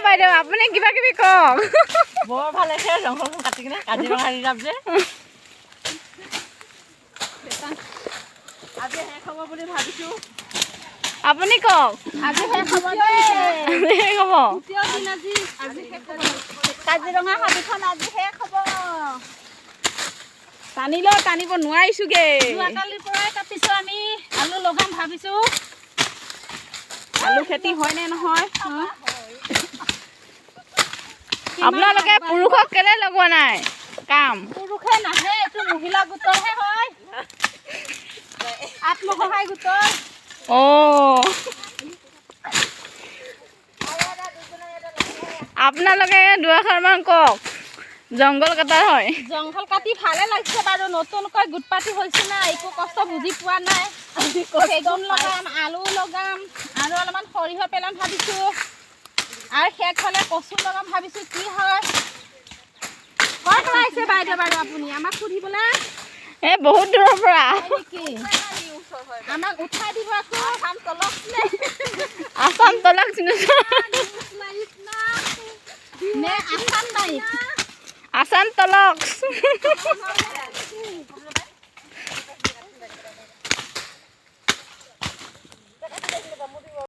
বাইদেউ আপুনি কিবা কিবি কওক বৰ ভাল আছে জংঘলখন কাটি কিনে কাজিৰঙা ৰিজাৰ্ভ যে আজি শেষ হ'ব বুলি ভাবিছো আপুনি কওক আজি শেষ হ'ব শেষ হ'ব কাজিৰঙা হাবিখন আজি শেষ হ'ব টানিলেও টানিব নোৱাৰিছোগে যোৱাকালিৰ পৰাই কাটিছো আমি আলু লগাম ভাবিছো আলু খেতি হয় নে নহয় আপোনালোকে পুৰুষক কেলে লগোৱা নাই কাম পুৰুষে নাহে এইটো মহিলা গোটৰহে হয় আত্মসহায় গোটৰ আপোনালোকে দুআষাৰমান কওক জংঘল কটা হয় জংঘল কাটি ভালে লাগিছে বাৰু নতুনকৈ গোট পাতি হৈছে না একো কষ্ট বুজি পোৱা নাই চেগুন লগাম আলু লগাম আৰু অলপমান সৰিয়হ পেলাম ভাবিছো আৰু শেষ হ'লে কচু লগাম ভাবিছো কি হয় ক'ৰ পৰা আহিছে বাইদেউ বাৰু আপুনি আমাক সুধিবলৈ এই বহুত দূৰৰ পৰা আমাক উঠাই দিব আকৌ আসাম তলক আসাম তলক নে আসাম নাই আসাম তলক